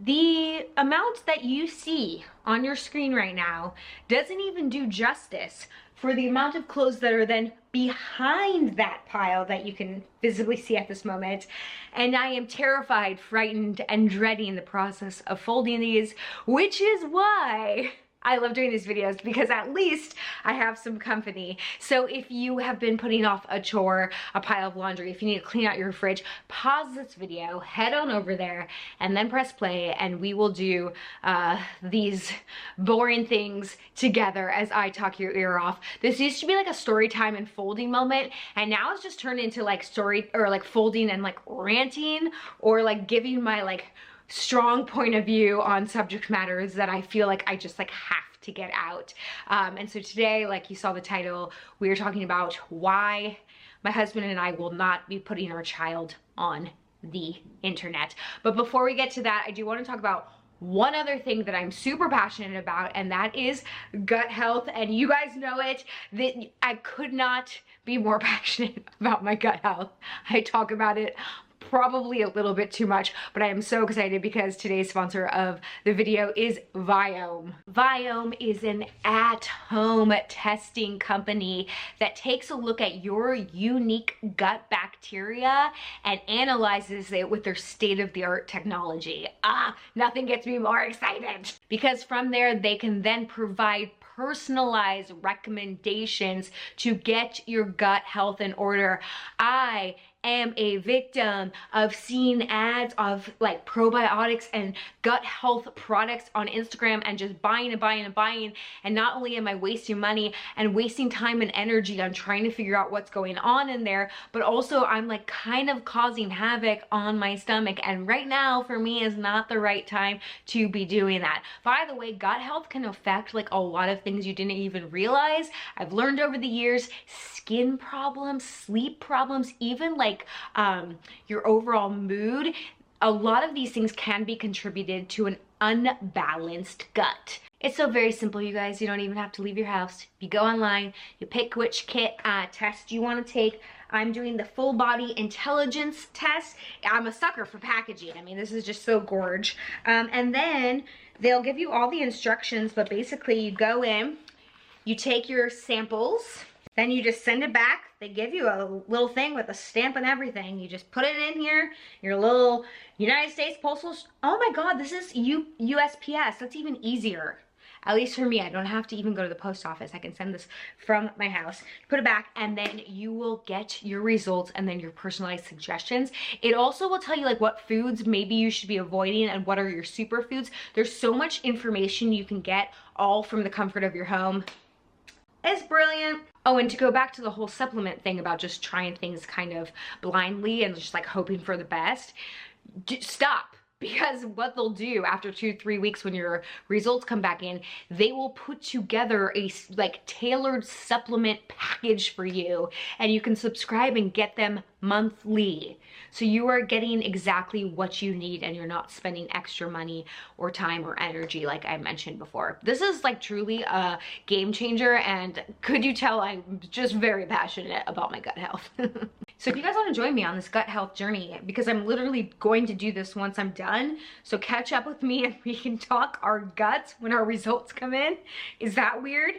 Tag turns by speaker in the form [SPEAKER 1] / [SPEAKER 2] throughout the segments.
[SPEAKER 1] The amount that you see on your screen right now doesn't even do justice for the amount of clothes that are then behind that pile that you can visibly see at this moment. And I am terrified, frightened, and dreading the process of folding these, which is why I love doing these videos, because at least I have some company. So if you have been putting off a chore, a pile of laundry, if you need to clean out your fridge, pause this video, head on over there, and then press play, and we will do these boring things together as I talk your ear off. This used to be like a story time and folding moment, and now it's just turned into like story, or like folding and like ranting, or like giving my like strong point of view on subject matters that I feel like I just like have to get out. And so today, like you saw the title, we are talking about why my husband and I will not be putting our child on the internet. But before we get to that, I do want to talk about one other thing that I'm super passionate about, and that is gut health. And you guys know it, that I could not be more passionate about my gut health. I talk about it probably a little bit too much, but I am so excited because today's sponsor of the video is Viome. Viome is an at-home testing company that takes a look at your unique gut bacteria and analyzes it with their state-of-the-art technology. Nothing gets me more excited, because from there they can then provide personalized recommendations to get your gut health in order. I am a victim of seeing ads of like probiotics and gut health products on Instagram and just buying and buying and buying. And not only am I wasting money and wasting time and energy on trying to figure out what's going on in there, but also I'm like kind of causing havoc on my stomach. And right now for me is not the right time to be doing that. By the way, gut health can affect like a lot of things you didn't even realize. I've learned over the years, skin problems, sleep problems, even like your overall mood. A lot of these things can be contributed to an unbalanced gut. It's so very simple, you guys. You don't even have to leave your house. You go online, you pick which kit test you want to take. I'm doing the full body intelligence test. I'm a sucker for packaging. I mean, this is just so gorge. And then they'll give you all the instructions, but basically you go in, you take your samples, then you just send it back. They give you a little thing with a stamp and everything. You just put it in here, your little United States Postal. Oh my God, this is USPS. That's even easier. At least for me, I don't have to even go to the post office. I can send this from my house, put it back, and then you will get your results and then your personalized suggestions. It also will tell you like what foods maybe you should be avoiding and what are your superfoods. There's so much information you can get all from the comfort of your home. It's brilliant. Oh, and to go back to the whole supplement thing about just trying things kind of blindly and just like hoping for the best, stop. Because what they'll do after 2-3 weeks when your results come back in, they will put together a like tailored supplement package for you, and you can subscribe and get them monthly. So you are getting exactly what you need and you're not spending extra money or time or energy like I mentioned before. This is like truly a game changer, and could you tell I'm just very passionate about my gut health. So if you guys want to join me on this gut health journey, because I'm literally going to do this once I'm done, so catch up with me and we can talk our guts when our results come in. Is that weird?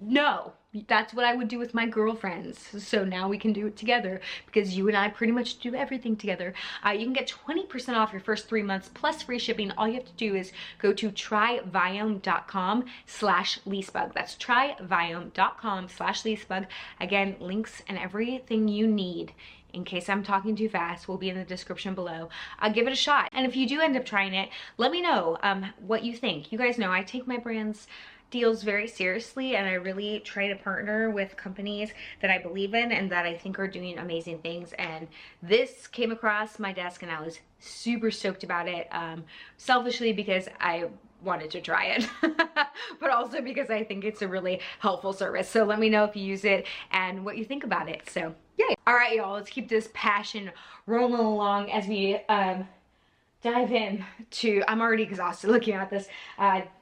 [SPEAKER 1] No, that's what I would do with my girlfriends. So now we can do it together because you and I pretty much do everything together. You can get 20% off your first 3 months plus free shipping. All you have to do is go to tryviome.com/Lisbug. That's tryviome.com/Lisbug. Again, links and everything you need, in case I'm talking too fast, will be in the description below. Give it a shot. And if you do end up trying it, let me know what you think. You guys know I take my brand's deals very seriously, and I really try to partner with companies that I believe in and that I think are doing amazing things. And this came across my desk and I was super stoked about it, selfishly because I wanted to try it, but also because I think it's a really helpful service. So let me know if you use it and what you think about it. So yay. All right, y'all, let's keep this passion rolling along as we dive in to, I'm already exhausted looking at this,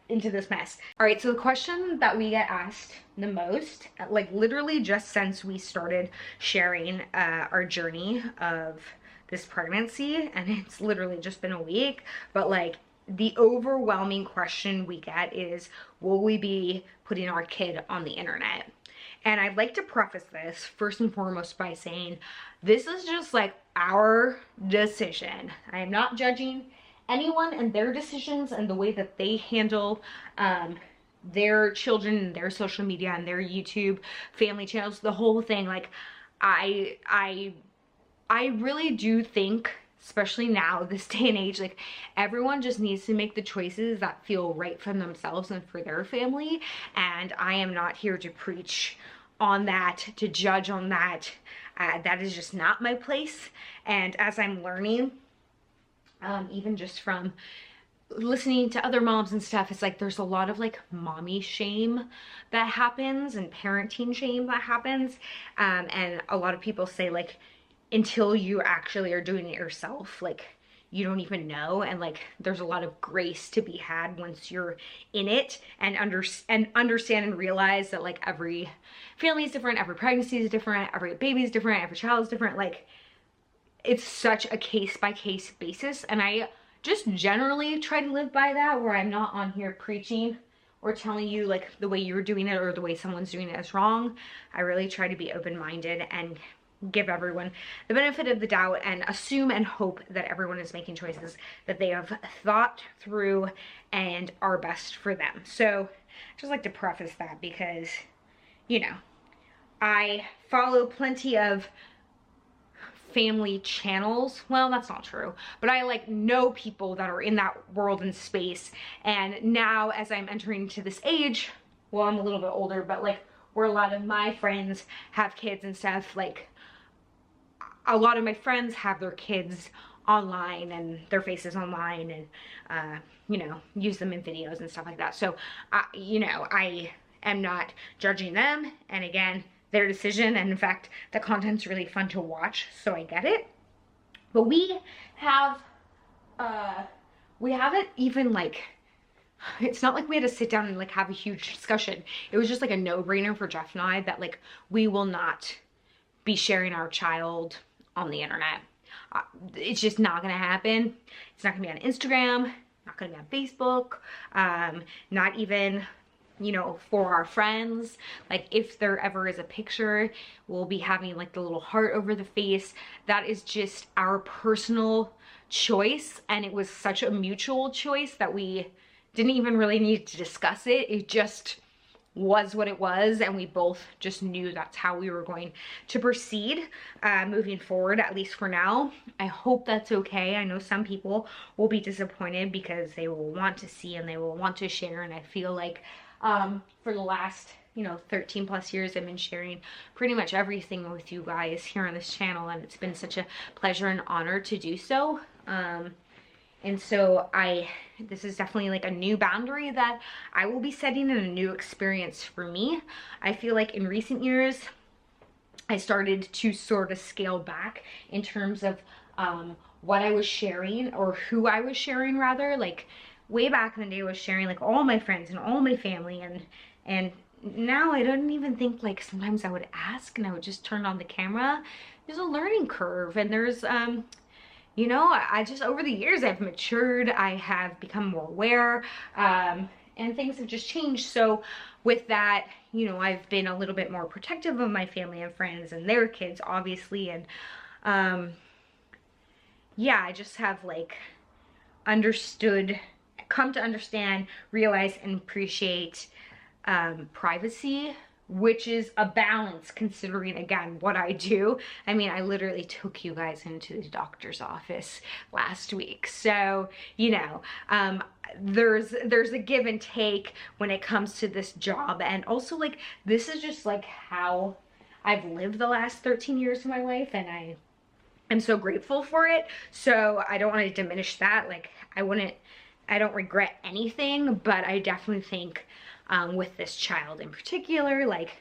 [SPEAKER 1] into this mess. All right, so the question that we get asked the most, like literally just since we started sharing our journey of this pregnancy, and it's literally just been a week, but like the overwhelming question we get is, will we be putting our kid on the internet? And I'd like to preface this first and foremost by saying this is just like our decision. I am not judging anyone and their decisions and the way that they handle their children and their social media and their YouTube family channels, the whole thing. Like I really do think, especially now, this day and age, like everyone just needs to make the choices that feel right for themselves and for their family. And I am not here to preach on that, to judge on that. That is just not my place. And as I'm learning, even just from listening to other moms and stuff, it's like there's a lot of like mommy shame that happens and parenting shame that happens. And a lot of people say like, until you actually are doing it yourself, like you don't even know. And like there's a lot of grace to be had once you're in it and understand and realize that like every family is different, every pregnancy is different, every baby is different, every child is different. Like it's such a case-by-case basis, and I just generally try to live by that, where I'm not on here preaching or telling you like the way you're doing it or the way someone's doing it is wrong. I really try to be open-minded and give everyone the benefit of the doubt and assume and hope that everyone is making choices that they have thought through and are best for them. So I just like to preface that because, you know, I follow plenty of family channels. Well, that's not true, but I like know people that are in that world and space. And now as I'm entering into this age, well, I'm a little bit older, but like where a lot of my friends have kids and stuff, like a lot of my friends have their kids online and their faces online and, you know, use them in videos and stuff like that. So, you know, I am not judging them. And again, their decision. And in fact, the content's really fun to watch, so I get it. But we haven't even like, it's not like we had to sit down and like have a huge discussion. It was just like a no-brainer for Jeff and I that like we will not be sharing our child on the internet. It's just not gonna happen. It's not gonna be on Instagram, not gonna be on Facebook, not even, you know, for our friends. Like if there ever is a picture, we'll be having like the little heart over the face. That is just our personal choice, and it was such a mutual choice that we didn't even really need to discuss it. It just was what it was, and we both just knew that's how we were going to proceed moving forward, at least for now. I hope that's okay. I know some people will be disappointed because they will want to see and they will want to share, and I feel like for the last, you know, 13 plus years, I've been sharing pretty much everything with you guys here on this channel, and it's been such a pleasure and honor to do so. And so this is definitely like a new boundary that I will be setting and a new experience for me. I feel like in recent years, I started to sort of scale back in terms of what I was sharing, or who I was sharing rather. Like way back in the day I was sharing like all my friends and all my family, and now I don't even think, like sometimes I would ask and I would just turn on the camera. There's a learning curve, and there's you know, I just, over the years, I've matured, I have become more aware, and things have just changed. So with that, you know, I've been a little bit more protective of my family and friends and their kids, obviously. And yeah, I just have like come to understand, realize, and appreciate privacy, which is a balance considering, again, what I do. I mean, I literally took you guys into the doctor's office last week. So, you know, there's a give and take when it comes to this job. And also, like, this is just like how I've lived the last 13 years of my life, and I'm so grateful for it. So I don't want to diminish that. Like, I don't regret anything, but I definitely think with this child in particular, like,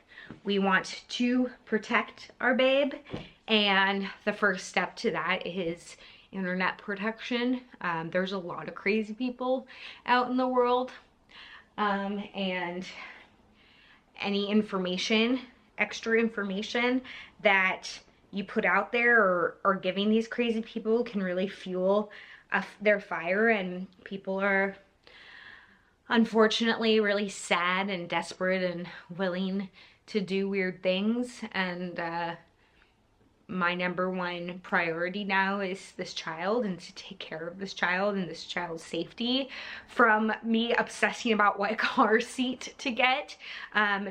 [SPEAKER 1] we want to protect our babe, and the first step to that is internet protection. There's a lot of crazy people out in the world, and any information, extra information that you put out there or giving these crazy people can really fuel their fire, and people are unfortunately really sad and desperate and willing to do weird things. And my number one priority now is this child, and to take care of this child and this child's safety, from me obsessing about what car seat to get,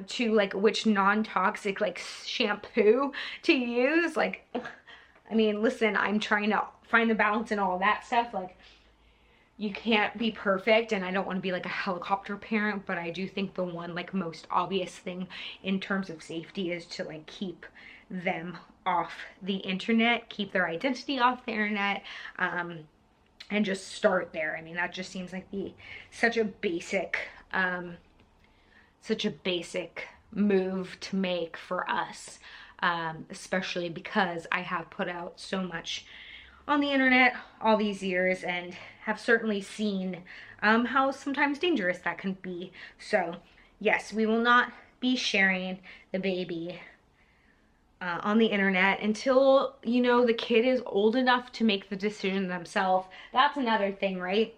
[SPEAKER 1] to like which non-toxic like shampoo to use. Like, I mean, listen, I'm trying to find the balance in all that stuff. Like, you can't be perfect, and I don't want to be like a helicopter parent, but I do think the one like most obvious thing in terms of safety is to like keep them off the internet, keep their identity off the internet, and just start there. I mean, that just seems like such a basic move to make for us, especially because I have put out so much on the internet all these years and have certainly seen how sometimes dangerous that can be. So yes, we will not be sharing the baby on the internet until, you know, the kid is old enough to make the decision themselves. That's another thing, right?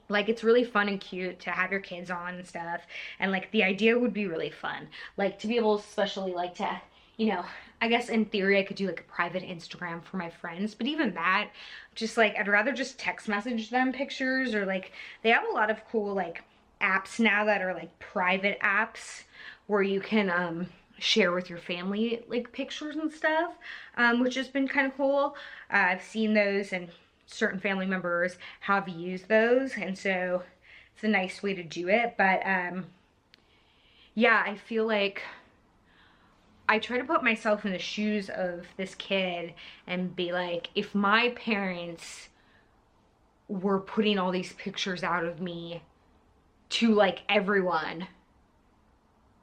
[SPEAKER 1] Like, it's really fun and cute to have your kids on and stuff, and like the idea would be really fun, like to be able, especially like to, you know, I guess in theory I could do like a private Instagram for my friends, but even that, just like, I'd rather just text message them pictures, or like, they have a lot of cool like apps now that are like private apps where you can share with your family like pictures and stuff, which has been kind of cool. I've seen those, and certain family members have used those, and so it's a nice way to do it. But yeah, I feel like I try to put myself in the shoes of this kid and be like, if my parents were putting all these pictures out of me to like everyone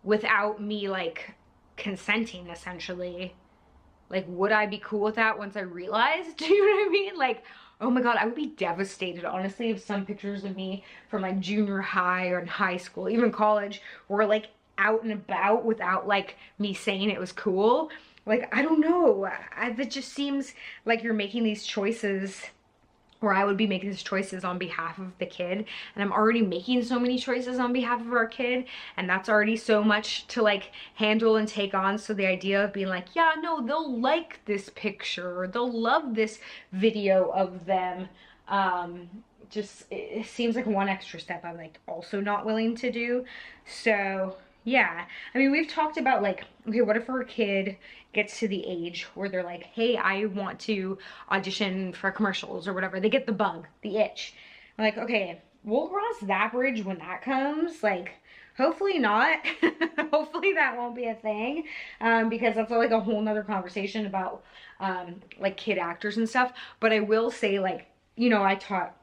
[SPEAKER 1] without me like consenting, essentially, like, would I be cool with that once I realized? Do you know what I mean? Like, oh my god, I would be devastated, honestly, if some pictures of me from like junior high or in high school, even college, were like out and about without like me saying it was cool. Like, I don't know, it just seems like you're making these choices, or I would be making these choices on behalf of the kid, and I'm already making so many choices on behalf of our kid, and that's already so much to like handle and take on. So the idea of being like, yeah, no, they'll like this picture, or they'll love this video of them, just, it seems like one extra step I'm like also not willing to do. So yeah, I mean, we've talked about like, okay, what if our kid gets to the age where they're like, hey, I want to audition for commercials or whatever. They get the bug, the itch. I'm like, okay, we'll cross that bridge when that comes. Like, hopefully not. Hopefully that won't be a thing, because that's like a whole nother conversation about like kid actors and stuff. But I will say, like, you know, I taught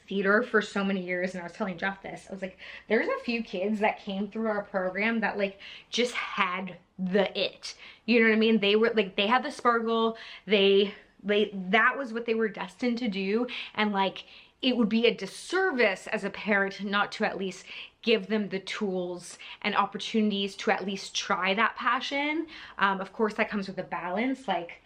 [SPEAKER 1] theater for so many years, and I was telling Jeff this, I was like, there's a few kids that came through our program that like just had the it, you know what I mean? They were like, they had the sparkle, that was what they were destined to do, and like, it would be a disservice as a parent not to at least give them the tools and opportunities to at least try that passion. Of course that comes with a balance. Like,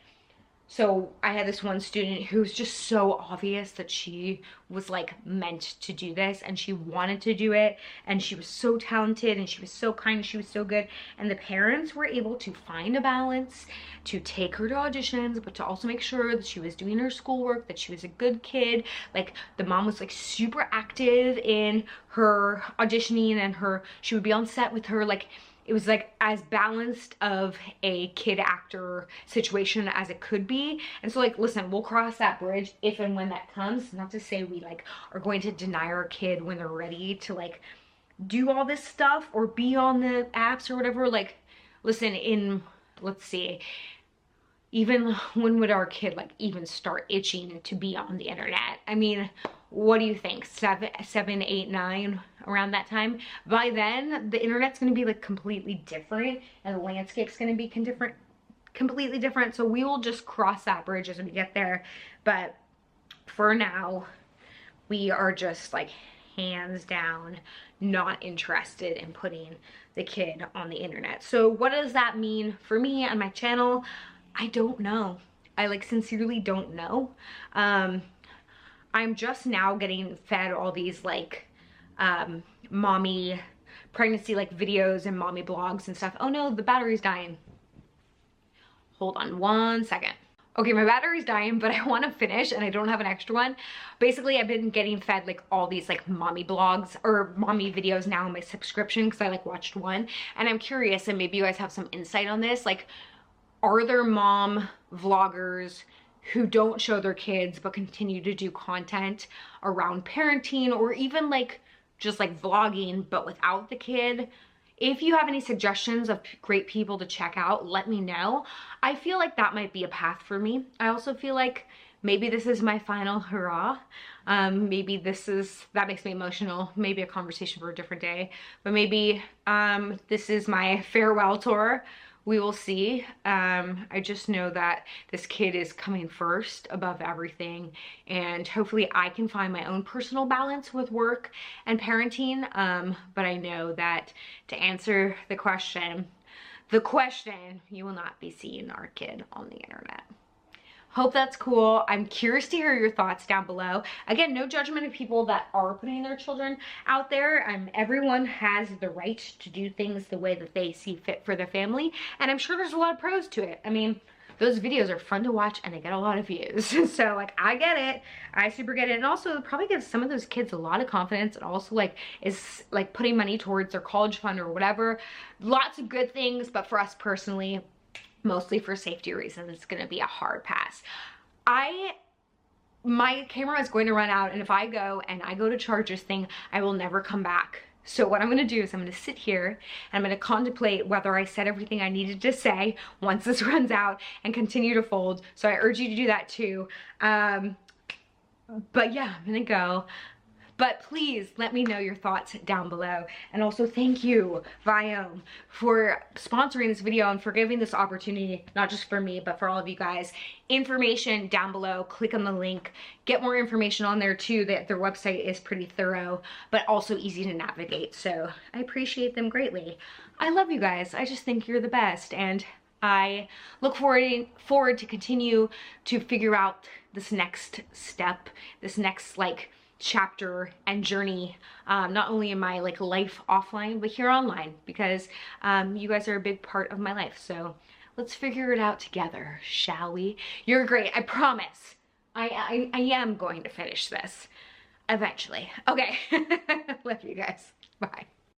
[SPEAKER 1] so I had this one student who was just so obvious that she was like meant to do this, and she wanted to do it, and she was so talented, and she was so kind, and she was so good, and the parents were able to find a balance to take her to auditions, but to also make sure that she was doing her schoolwork, that she was a good kid. Like, the mom was like super active in her auditioning, and she would be on set with her. Like, it was like as balanced of a kid actor situation as it could be. And so like, listen, we'll cross that bridge if and when that comes. Not to say we like are going to deny our kid when they're ready to like do all this stuff or be on the apps or whatever. Like, listen, let's see, even when would our kid like even start itching to be on the internet? I mean, what do you think? 7, 8, 9, around that time? By then, the internet's gonna be like completely different, and the landscape's gonna be completely different. So we will just cross that bridge as we get there. But for now, we are just like hands down not interested in putting the kid on the internet. So what does that mean for me and my channel? I don't know. I like sincerely don't know. I'm just now getting fed all these like mommy pregnancy like videos and mommy blogs and stuff. Oh no, the battery's dying. Hold on one second. Okay, my battery's dying, but I want to finish and I don't have an extra one. Basically, I've been getting fed like all these like mommy blogs or mommy videos now on my subscription because I like watched one, and I'm curious, and maybe you guys have some insight on this. Like, are there mom vloggers who don't show their kids but continue to do content around parenting, or even like just like vlogging but without the kid? If you have any suggestions of great people to check out, let me know. I feel like that might be a path for me. I also feel like maybe this is my final hurrah. Maybe that makes me emotional. Maybe a conversation for a different day. But maybe this is my farewell tour. We will see. I just know that this kid is coming first above everything, and hopefully I can find my own personal balance with work and parenting. But I know that to answer the question, you will not be seeing our kid on the internet. Hope that's cool. I'm curious to hear your thoughts down below. Again, no judgment of people that are putting their children out there. Everyone has the right to do things the way that they see fit for their family. And I'm sure there's a lot of pros to it. I mean, those videos are fun to watch and they get a lot of views. So like, I get it. I super get it. And also it probably gives some of those kids a lot of confidence, and also like is like putting money towards their college fund or whatever. Lots of good things, but for us personally, mostly for safety reasons, it's gonna be a hard pass. My camera is going to run out, and if I go to charge this thing, I will never come back. So what I'm gonna do is I'm gonna sit here and I'm gonna contemplate whether I said everything I needed to say once this runs out and continue to fold. So I urge you to do that too. But yeah, I'm gonna go. But please let me know your thoughts down below. And also thank you, Viome, for sponsoring this video and for giving this opportunity, not just for me, but for all of you guys. Information down below, click on the link. Get more information on there too. Their website is pretty thorough, but also easy to navigate. So I appreciate them greatly. I love you guys. I just think you're the best. And I look forward to continue to figure out this next step, this next like chapter and journey, not only in my like life offline, but here online, because you guys are a big part of my life. So let's figure it out together, shall we? You're great, I promise. I am going to finish this eventually. Okay, love you guys. Bye.